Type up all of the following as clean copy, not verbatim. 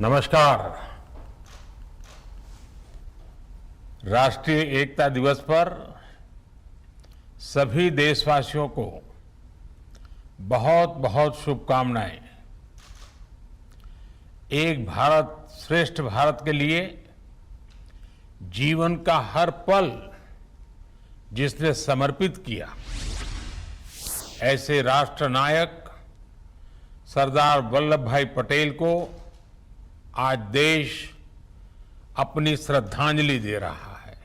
नमस्कार। राष्ट्रीय एकता दिवस पर सभी देशवासियों को बहुत बहुत शुभकामनाएं। एक भारत श्रेष्ठ भारत के लिए जीवन का हर पल जिसने समर्पित किया, ऐसे राष्ट्र नायक सरदार वल्लभ भाई पटेल को आज देश अपनी श्रद्धांजलि दे रहा है।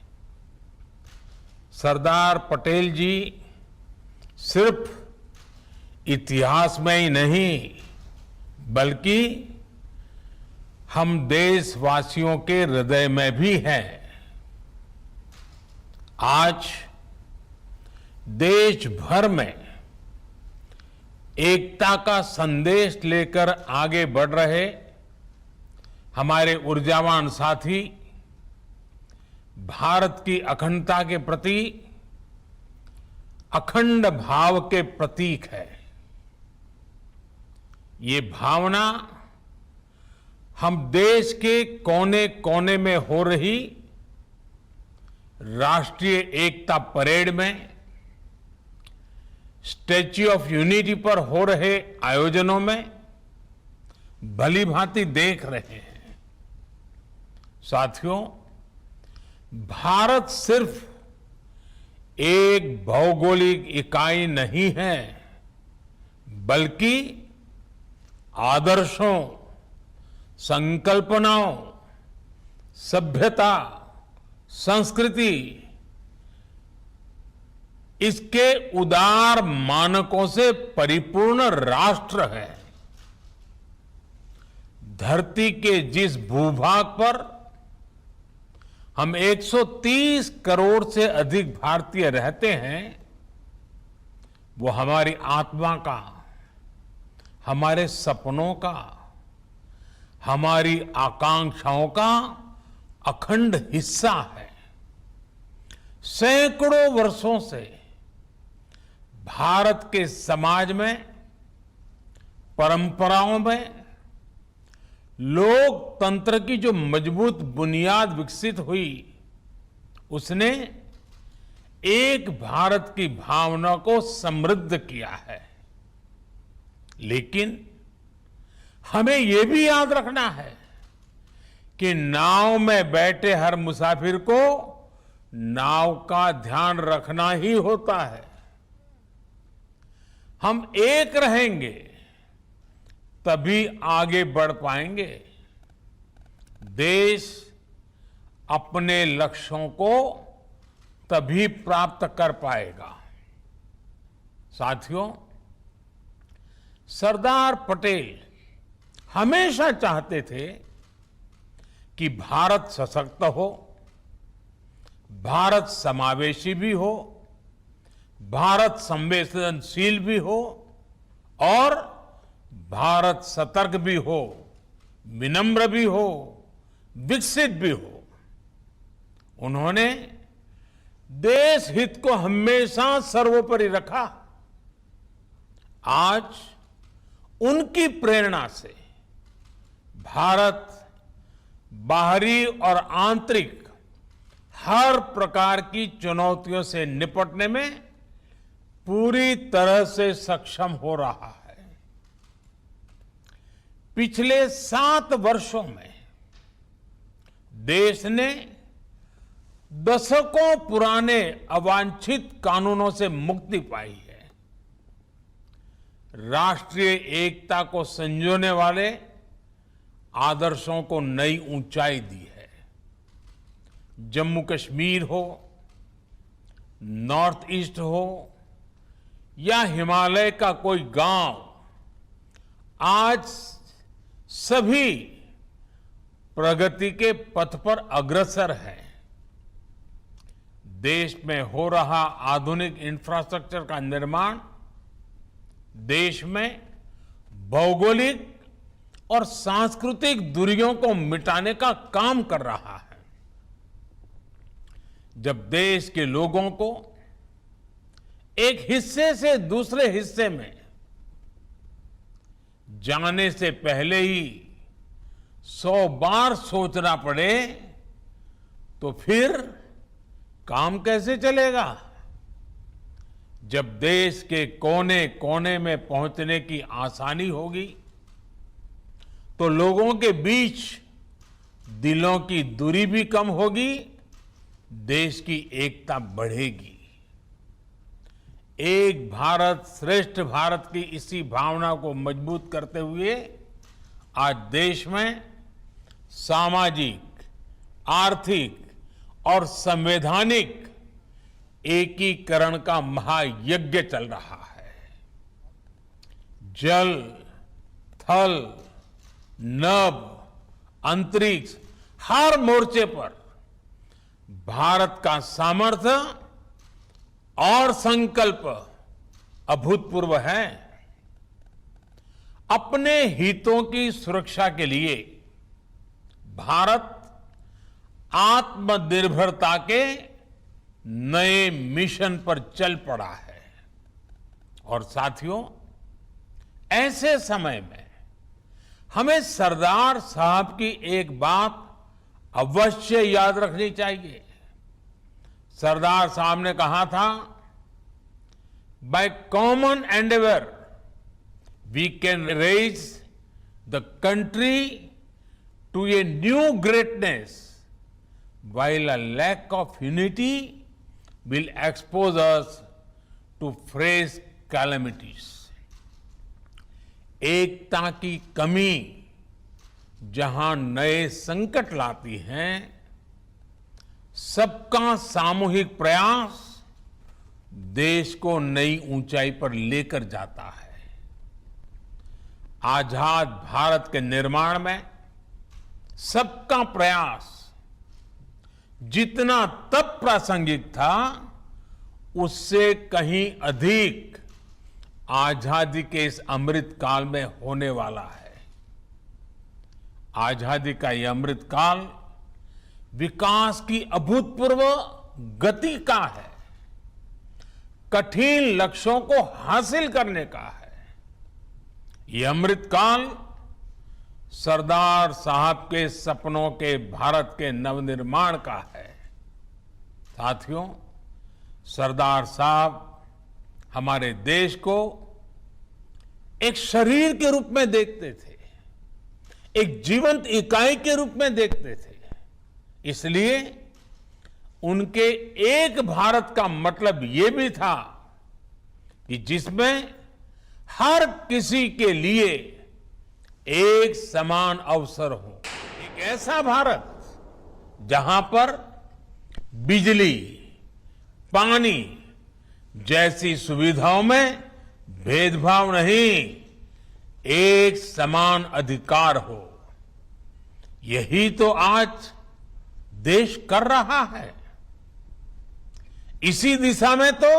सरदार पटेल जी सिर्फ इतिहास में ही नहीं बल्कि हम देशवासियों के हृदय में भी हैं। आज देश भर में एकता का संदेश लेकर आगे बढ़ रहे हमारे ऊर्जावान साथी भारत की अखंडता के प्रति अखंड भाव के प्रतीक है। ये भावना हम देश के कोने कोने में हो रही राष्ट्रीय एकता परेड में, स्टैच्यू ऑफ यूनिटी पर हो रहे आयोजनों में भली भांति देख रहे हैं। साथियों, भारत सिर्फ एक भौगोलिक इकाई नहीं है बल्कि आदर्शों, संकल्पनाओं, सभ्यता, संस्कृति, इसके उदार मानकों से परिपूर्ण राष्ट्र है। धरती के जिस भूभाग पर हम 130 करोड़ से अधिक भारतीय रहते हैं, वो हमारी आत्मा का, हमारे सपनों का, हमारी आकांक्षाओं का अखंड हिस्सा है। सैकड़ों वर्षों से भारत के समाज में, परंपराओं में लोकतंत्र की जो मजबूत बुनियाद विकसित हुई, उसने एक भारत की भावना को समृद्ध किया है। लेकिन हमें यह भी याद रखना है कि नाव में बैठे हर मुसाफिर को नाव का ध्यान रखना ही होता है। हम एक रहेंगे तभी आगे बढ़ पाएंगे। देश अपने लक्ष्यों को तभी प्राप्त कर पाएगा। साथियों, सरदार पटेल हमेशा चाहते थे कि भारत सशक्त हो, भारत समावेशी भी हो, भारत संवेदनशील भी हो और भारत सतर्क भी हो, विनम्र भी हो, विकसित भी हो। उन्होंने देश हित को हमेशा सर्वोपरि रखा। आज उनकी प्रेरणा से भारत बाहरी और आंतरिक हर प्रकार की चुनौतियों से निपटने में पूरी तरह से सक्षम हो रहा है। पिछले 7 वर्षों में देश ने दशकों पुराने अवांछित कानूनों से मुक्ति पाई है। राष्ट्रीय एकता को संजोने वाले आदर्शों को नई ऊंचाई दी है। जम्मू कश्मीर हो, नॉर्थ ईस्ट हो या हिमालय का कोई गांव, आज सभी प्रगति के पथ पर अग्रसर है। देश में हो रहा आधुनिक इंफ्रास्ट्रक्चर का निर्माण देश में भौगोलिक और सांस्कृतिक दूरियों को मिटाने का काम कर रहा है। जब देश के लोगों को एक हिस्से से दूसरे हिस्से में जाने से पहले ही 100 बार सोचना पड़े तो फिर काम कैसे चलेगा? जब देश के कोने कोने में पहुंचने की आसानी होगी तो लोगों के बीच दिलों की दूरी भी कम होगी, देश की एकता बढ़ेगी। एक भारत श्रेष्ठ भारत की इसी भावना को मजबूत करते हुए आज देश में सामाजिक, आर्थिक और संवैधानिक एकीकरण का महायज्ञ चल रहा है। जल, थल, नभ, अंतरिक्ष, हर मोर्चे पर भारत का सामर्थ्य और संकल्प अभूतपूर्व है। अपने हितों की सुरक्षा के लिए भारत आत्मनिर्भरता के नए मिशन पर चल पड़ा है। और साथियों, ऐसे समय में हमें सरदार साहब की एक बात अवश्य याद रखनी चाहिए। सरदार साहब ने कहा था, by common endeavour we can raise the country to a new greatness, while a lack of unity will expose us to fresh calamities. एकता की कमी जहां नए संकट लाती है, सबका सामूहिक प्रयास देश को नई ऊंचाई पर लेकर जाता है। आजाद भारत के निर्माण में सबका प्रयास जितना तब प्रासंगिक था, उससे कहीं अधिक आजादी के इस अमृत काल में होने वाला है। आजादी का यह अमृत काल विकास की अभूतपूर्व गति का है, कठिन लक्ष्यों को हासिल करने का है। यह अमृत काल सरदार साहब के सपनों के भारत के नवनिर्माण का है। साथियों, सरदार साहब हमारे देश को एक शरीर के रूप में देखते थे, एक जीवंत इकाई के रूप में देखते थे। इसलिए उनके एक भारत का मतलब ये भी था कि जिसमें हर किसी के लिए एक समान अवसर हो। एक ऐसा भारत जहां पर बिजली, पानी जैसी सुविधाओं में भेदभाव नहीं, एक समान अधिकार हो। यही तो आज देश कर रहा है। इसी दिशा में तो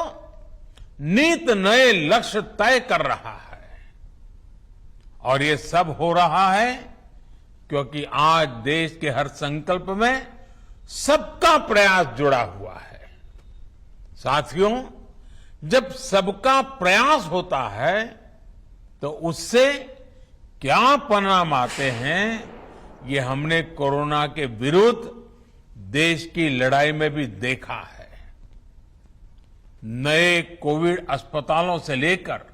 नित नए लक्ष्य तय कर रहा है। और ये सब हो रहा है क्योंकि आज देश के हर संकल्प में सबका प्रयास जुड़ा हुआ है। साथियों, जब सबका प्रयास होता है तो उससे क्या परिणाम आते हैं, ये हमने कोरोना के विरुद्ध देश की लड़ाई में भी देखा है। नए कोविड अस्पतालों से लेकर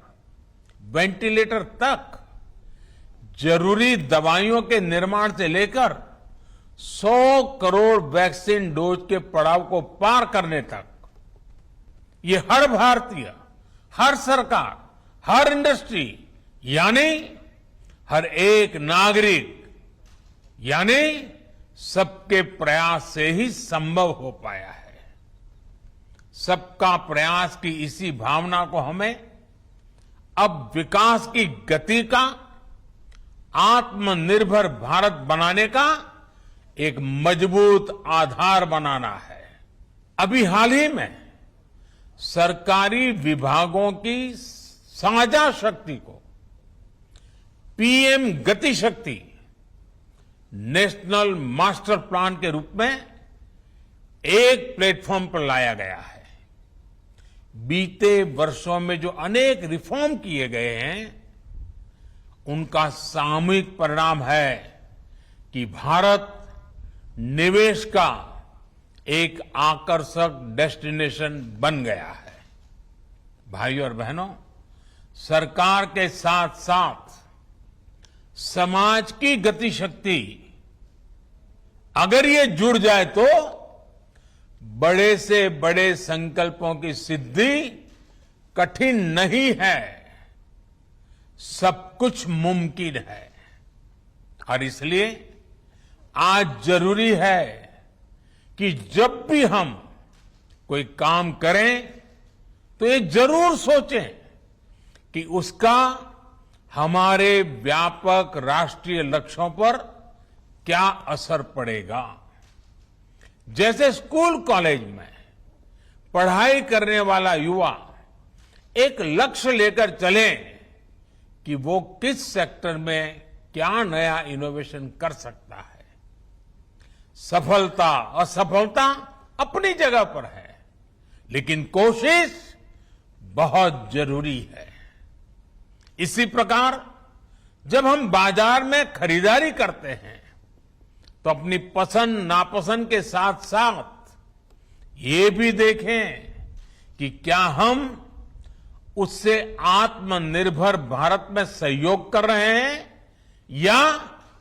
वेंटिलेटर तक, जरूरी दवाइयों के निर्माण से लेकर 100 करोड़ वैक्सीन डोज के पड़ाव को पार करने तक, ये हर भारतीय, हर सरकार, हर इंडस्ट्री यानी हर एक नागरिक यानी सबके प्रयास से ही संभव हो पाया है। सबका प्रयास की इसी भावना को हमें अब विकास की गति का, आत्मनिर्भर भारत बनाने का एक मजबूत आधार बनाना है। अभी हाल ही में सरकारी विभागों की साझा शक्ति को पीएम गति शक्ति नेशनल मास्टर प्लान के रूप में एक प्लेटफॉर्म पर लाया गया है। बीते वर्षों में जो अनेक रिफॉर्म किए गए हैं, उनका सामूहिक परिणाम है कि भारत निवेश का एक आकर्षक डेस्टिनेशन बन गया है। भाइयों और बहनों, सरकार के साथ साथ समाज की गतिशक्ति अगर ये जुड़ जाए तो बड़े से बड़े संकल्पों की सिद्धि कठिन नहीं है, सब कुछ मुमकिन है। और इसलिए आज जरूरी है कि जब भी हम कोई काम करें तो ये जरूर सोचें कि उसका हमारे व्यापक राष्ट्रीय लक्ष्यों पर क्या असर पड़ेगा। जैसे स्कूल कॉलेज में पढ़ाई करने वाला युवा एक लक्ष्य लेकर चले कि वो किस सेक्टर में क्या नया इनोवेशन कर सकता है। सफलता असफलता अपनी जगह पर है, लेकिन कोशिश बहुत जरूरी है। इसी प्रकार जब हम बाजार में खरीदारी करते हैं तो अपनी पसंद नापसंद के साथ साथ ये भी देखें कि क्या हम उससे आत्मनिर्भर भारत में सहयोग कर रहे हैं या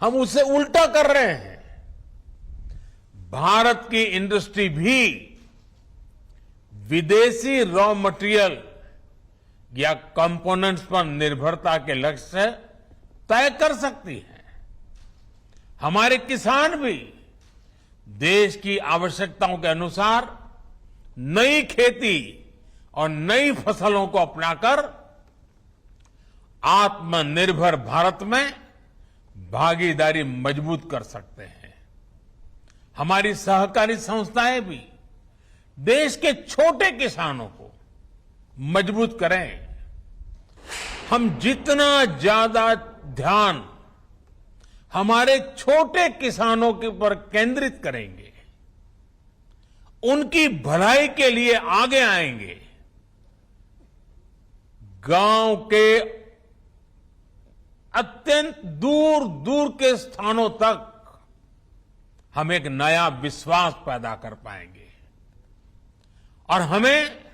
हम उसे उल्टा कर रहे हैं। भारत की इंडस्ट्री भी विदेशी रॉ मटेरियल या कंपोनेंट्स पर निर्भरता के लक्ष्य तय कर सकती है। हमारे किसान भी देश की आवश्यकताओं के अनुसार नई खेती और नई फसलों को अपनाकर आत्मनिर्भर भारत में भागीदारी मजबूत कर सकते हैं। हमारी सहकारी संस्थाएं भी देश के छोटे किसानों को मजबूत करें। हम जितना ज्यादा ध्यान हमारे छोटे किसानों के ऊपर केंद्रित करेंगे, उनकी भलाई के लिए आगे आएंगे, गांव के अत्यंत दूर दूर के स्थानों तक हम एक नया विश्वास पैदा कर पाएंगे। और हमें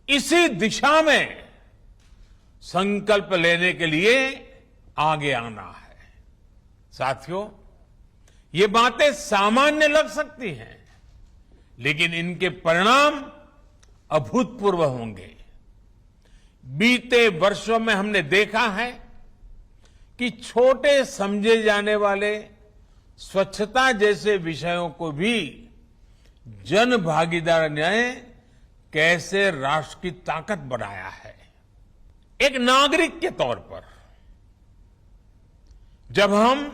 इसी दिशा में संकल्प लेने के लिए आगे आना है। साथियों, ये बातें सामान्य लग सकती हैं, लेकिन इनके परिणाम अभूतपूर्व होंगे। बीते वर्षों में हमने देखा है कि छोटे समझे जाने वाले स्वच्छता जैसे विषयों को भी जन भागीदारी ने कैसे राष्ट्र की ताकत बनाया है। एक नागरिक के तौर पर जब हम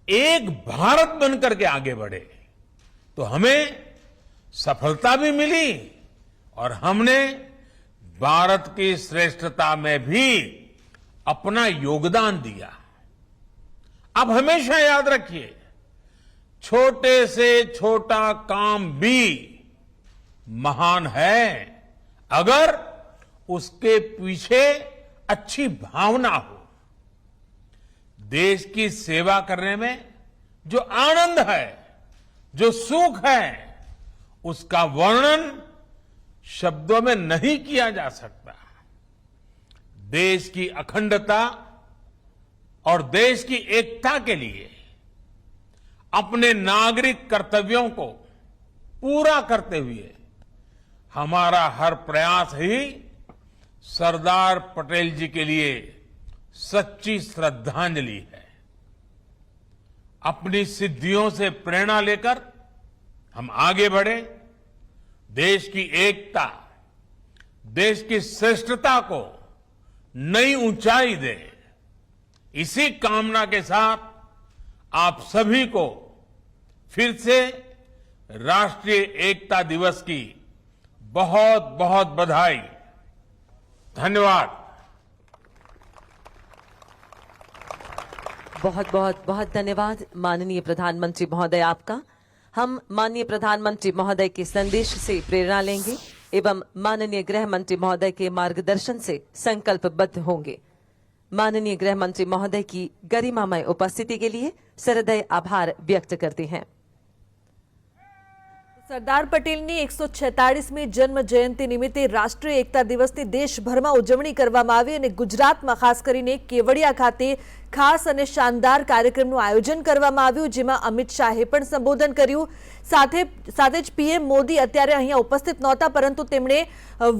एक भारत बनकर के आगे बढ़े तो हमें सफलता भी मिली और हमने भारत की श्रेष्ठता में भी अपना योगदान दिया। अब हमेशा याद रखिए, छोटे से छोटा काम भी महान है अगर उसके पीछे अच्छी भावना हो। देश की सेवा करने में जो आनंद है, जो सुख है, उसका वर्णन शब्दों में नहीं किया जा सकता। देश की अखंडता और देश की एकता के लिए अपने नागरिक कर्तव्यों को पूरा करते हुए हमारा हर प्रयास ही सरदार पटेल जी के लिए सच्ची श्रद्धांजलि है। अपनी सिद्धियों से प्रेरणा लेकर हम आगे बढ़े, देश की एकता, देश की श्रेष्ठता को नई ऊंचाई दे। इसी कामना के साथ आप सभी को फिर से राष्ट्रीय एकता दिवस की बहुत बहुत बधाई। धन्यवाद। बहुत बहुत बहुत धन्यवाद माननीय प्रधानमंत्री महोदय आपका। हम माननीय प्रधानमंत्री महोदय के संदेश से प्रेरणा लेंगे एवं माननीय गृह मंत्री महोदय के मार्गदर्शन से संकल्पबद्ध होंगे। माननीय गृह मंत्री महोदय की गरिमामय उपस्थिति के लिए सहृदय आभार व्यक्त करते हैं। સરદાર પટેલની 146મી જન્મ જયંતિ નિમિત્તે રાષ્ટ્રીય એકતા દિવસની દેશભરમાં ઉજવણી કરવામાં આવી અને ગુજરાતમાં ખાસ કરીને કેવડિયા ખાતે ખાસ અને શાનદાર કાર્યક્રમનું આયોજન કરવામાં આવ્યું, જેમાં અમિત શાહે પણ સંબોધન કર્યું। સાથે જ પીએમ મોદી અત્યારે અહીંયા ઉપસ્થિત નહોતા, પરંતુ તેમણે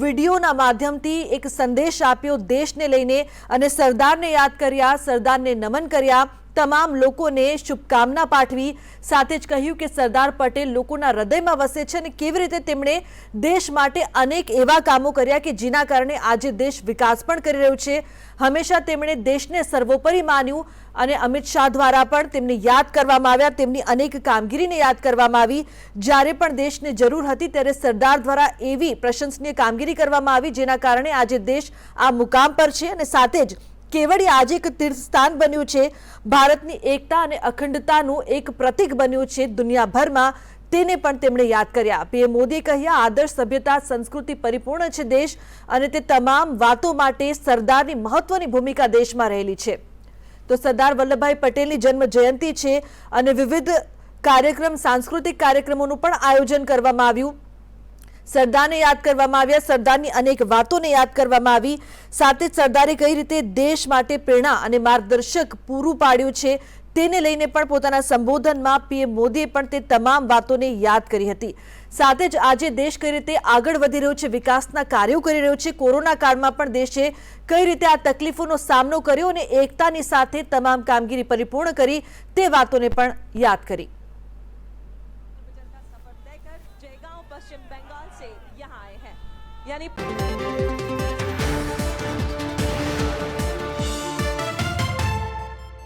વિડીયોના માધ્યમથી એક સંદેશ આપ્યો દેશને લઈને અને સરદારને યાદ કર્યા, સરદારને નમન કર્યા, તમામ લોકોને શુભકામના પાઠવી। સાથે જ કહ્યું કે સરદાર પટેલ લોકોના હૃદયમાં વસે છે અને કેવી રીતે તેમણે દેશ માટે અનેક એવા કામો કર્યા કે જેના કારણે આજે દેશ વિકાસ પણ કરી રહ્યો છે। હંમેશા તેમણે દેશને સર્વોપરી માન્યું અને અમિત શાહ દ્વારા પણ તેમને યાદ કરવામાં આવ્યા, તેમની અનેક કામગીરીને યાદ કરવામાં આવી। જ્યારે પણ દેશને જરૂર હતી ત્યારે સરદાર દ્વારા એવી પ્રશંસનીય કામગીરી કરવામાં આવી જેના કારણે આજે દેશ આ મુકામ પર છે અને સાથે જ કેવડિયા આજે એક તીર્થસ્થાન બન્યું છે, ભારતની એકતા અને અખંડતાનું એક પ્રતીક બન્યું છે દુનિયાભરમાં, તેને પણ તેમણે યાદ કર્યા। પીએમ મોદીએ કહ્યા, આદર્શ, સભ્યતા, સંસ્કૃતિ પરિપૂર્ણ છે દેશ અને તે તમામ વાતો માટે સરદારની મહત્વની ભૂમિકા દેશમાં રહેલી છે। તો સરદાર વલ્લભભાઈ પટેલની જન્મ જયંતિ છે અને વિવિધ કાર્યક્રમ, સાંસ્કૃતિક કાર્યક્રમોનું પણ આયોજન કરવામાં આવ્યું। સરદારને યાદ કરવામાં આવ્યા, સરદારની અનેક વાતોને યાદ કરવામાં આવી। સાથે જ સરદારે કઈ રીતે દેશ માટે પ્રેરણા અને માર્ગદર્શક પૂરું પાડ્યું છે તેને લઈને પણ પોતાના સંબોધનમાં પીએમ મોદીએ પણ તે તમામ વાતોને યાદ કરી હતી। સાથે જ આજે દેશ કઈ રીતે આગળ વધી રહ્યો છે, વિકાસના કાર્યો કરી રહ્યો છે, કોરોના કાળમાં પણ દેશે કઈ રીતે આ તકલીફોનો સામનો કર્યો અને એકતાની સાથે તમામ કામગીરી પરિપૂર્ણ કરી તે વાતોને પણ યાદ કરી। पश्चिम बंगाल से यहाँ आए हैं, यानी